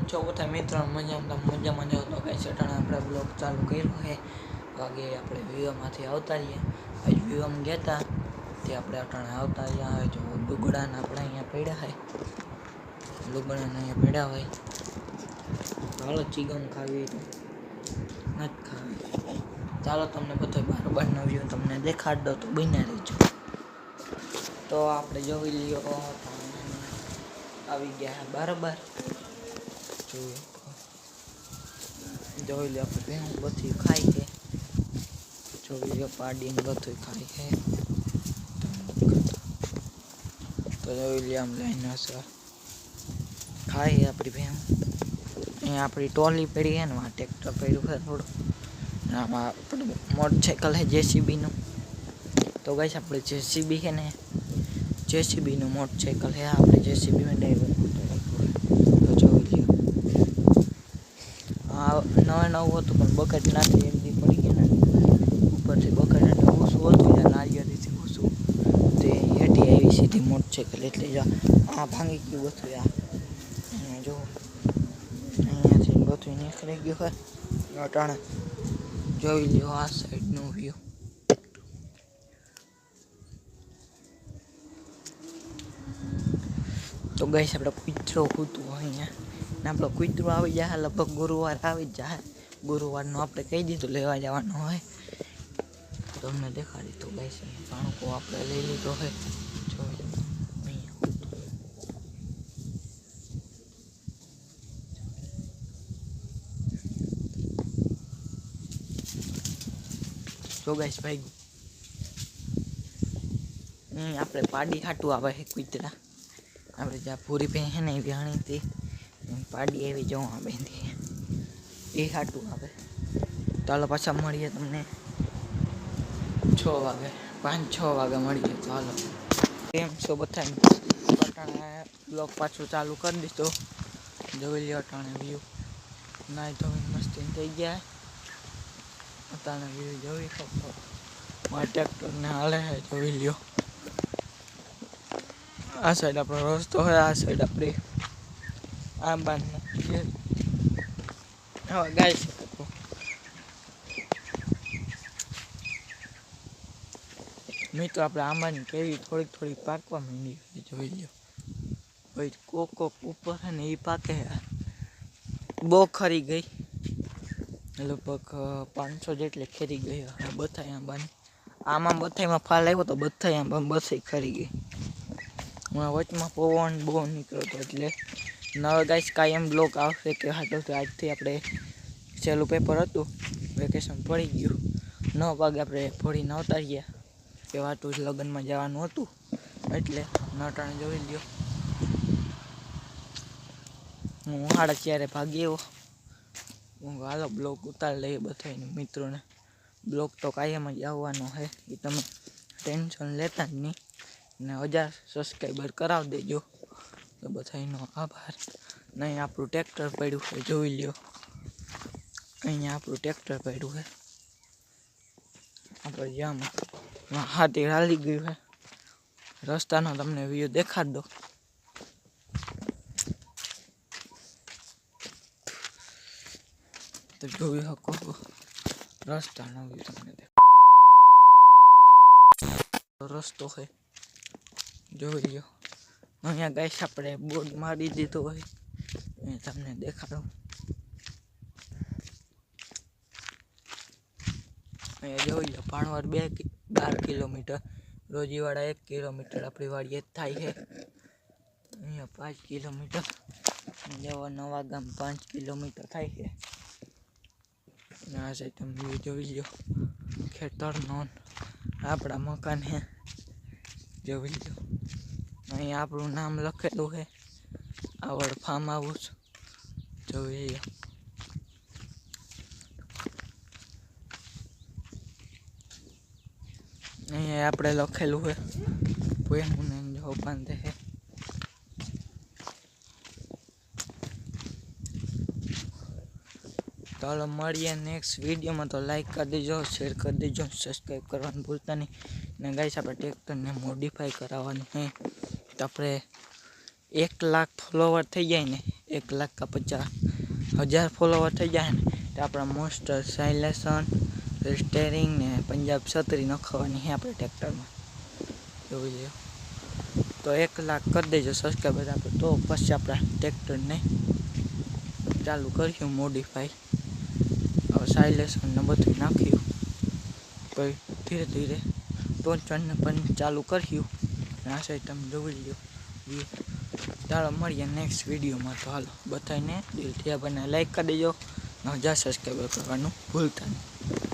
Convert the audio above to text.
છો બધા મિત્રો મજામાં જાઓ તો કઈ સટાણે આપણે બ્લોગ ચાલુ કર્યો છે વાગે આપણે વિવામાંથી આવતા રહીએ આજ વિવામાં ગયા હતા તે આપણે અટાણે આવતા રહ્યા હોય જો લુગડાને આપણે અહીંયા પડ્યા હોય લુગડાને અહીંયા પડ્યા હોય ચાલો ચીકન ખાવી તો નથી ખાવી ચાલો તમને બધો બરાબરનો વ્યૂ તમને દેખાડ દો તો બન્યા રહેજો તો આપણે જોઈ લ્યો આવી ગયા બરાબર જોઈ લે આપણે હું બધું ખાઈ છે જોઈ લે પાડીને બધું ખાઈ છે તો જોઈ લે આમ લઈને સર ખાઈ આપણી ભેં અહીંયા આપણી ટોલી પડી છે ને આ ટ્રેક્ટર પડ્યું છે થોડું આમાં આપણું મોટરસાઇકલ છે જેસીબીનું તો ગાઈસ આપણે જેસીબી છે ને જેસીબીનું મોટરસાઇકલ છે આપણે જેસીબીમાં ડ્રાઈવર તો જોઈ લ્યો નવું હતું પણ બકેટ નાખી એમની પડી ગયા ને ઉપરથી બકેટ એટલે ઓછું હતું યા નારિયેળીથી ઓછું તે હેઠી આવી સીધી મોટરસાઇકલ એટલે આ ભાંગી ગયું બધું અહીંયા જો અહીંયાથી બધું નીકળી ગયું હોય અટાણે જોઈ લ્યો આ સાઈડનું વ્યૂ તો ગાઈસ આપણે કૂતરો કૂતરું અહીંયા ને આપણો કૂતરો આવી જાય લગભગ ગુરુવાર આવી જ જાય ગુરુવારનું આપણે કહી દીધું લેવા જવાનું હોય તમને દેખાડી તો ગાઈસ પાણકો આપણે લઈ લીધો હોય જો તો ગાઈસ ભાઈ આપણે પાડી હાટું આવે છે કૂતરા આપણે જ્યાં પૂરી પે છે ને એ વ્યાણી હતી પાડી એવી જવા બેંધી એ હાટું આવે ચાલો પાછા મળીએ તમને 6 વાગે 5-6 વાગે મળીએ ચાલો કેમ છો બધાને અટાણે બ્લોગ પાછું ચાલુ કરી દીધો જોઈ લ્યો અટાણે વ્યૂ નાઈ ધોઈને મસ્તી થઈ ગયા અટાણે વ્યૂ જોઈ શકો મારા ટ્રેક્ટરને હાલે છે જોઈ લ્યો આ સાઈડ આપણો રસ્તો હોય આ સાઈડ આપણી આંબાને હવે ગાઈ શકો મિત્રો આપણે આંબાની કેરી થોડીક પાકવા માંડી જોઈ લો ભાઈ કોક ઉપર છે ને એ પાકે બહુ ખરી ગઈ લગભગ 500 જેટલી ખરી ગઈ બધાય આંબાની આમાં બધામાં ફાલ આવ્યો તો બધાય આંબા બધાય ખરી ગઈ વચમાં પવન બહુ નીકળતો એટલે નવા ગાઈસ કાયમ બ્લોક આવશે કે હાટો તો આજથી આપણે છેલ્લું પેપર હતું વેકેશન પડી ગયું 9 વાગે આપણે ફોડીને આવતા રહ્યા કે વાટું લગ્નમાં જવાનું હતું એટલે નટાણે જોઈ લ્યો હું 4:30 ભાગી આવ્યો હું હાલો બ્લોક ઉતારી લઈએ બધાને મિત્રોને બ્લોક તો કાયમ જ આવવાનો છે એ તમે ટેન્શન લેતા જ નહીં ને 1000 સબસ્ક્રાઈબર કરાવી દેજો તો બધાનો આભાર નહીં આપણું ટ્રેક્ટર પડ્યું છે જોઈ લ્યો અહીંયા આપણું ટ્રેક્ટર પડ્યું છે આપણે જામ હાથી હાલી ગયું છે રસ્તાનો તમને વ્યૂ દેખાડ દો તો જોઈ શકો રસ્તાનો વ્યૂ તમને દેખાડ રસ્તો છે જોઈ લ્યો અહીંયા ગાઈસ આપણે બોર્ડ મારી દીધો હોય એ તમને દેખાડો અહીંયા જોઈ લો પાણવાર 12 કિલોમીટર રોજીવાડા 1 કિલોમીટર આપણી વાડીએ થાય છે અહીંયા 5 કિલોમીટર જવા નવા ગામ 5 કિલોમીટર થાય છે આ સાઈડ તમે જોઈ લો ખેતરનો આપણા મકાન છે જોઈ લો અહીંયા આપણું નામ લખેલું છે આવડ ફાર્મ હાઉસ જોઈ લો અહીંયા આપણે લખેલું છે પોઈમને જો બાંધે છે ચાલો મળીએ નેક્સ્ટ વિડીયોમાં તો લાઈક કરી દેજો શેર કરી દેજો સબસ્ક્રાઈબ કરવાનું ભૂલતા નહીં ને ગાઈસ આપણે ટ્રેક્ટરને મોડિફાઈ કરાવવાનું છે તો આપણે 1 લાખ ફોલોવર થઈ જાય ને 1,50,000 ફોલોવર થઈ જાય ને તો આપણા મોસ્ટર સાયલેશન સ્ટેરિંગ ને પંજાબ છત્રી નખાવાની છે આપણે ટ્રેક્ટરમાં જોઈ લ્યો. તો 1,00,000 કરી દેજો સબસ્ક્રાઈબર આપણે, તો પછી આપણા ટ્રેક્ટરને ચાલુ કર્યું મોડિફાઈ. હવે સાયલેશન ને બધું નાખ્યું પછી ધીરે ધીરે ટોચનને પણ ચાલુ કર્યું. આ સાઈડ તમે જોઈ લો. ચાલો મળીએ નેક્સ્ટ વિડીયોમાં. તો હાલો બધાને દિલથી આપણને લાઈક કરી દેજો, 1000 સબસ્ક્રાઈબર કરવાનું ભૂલતા નહીં.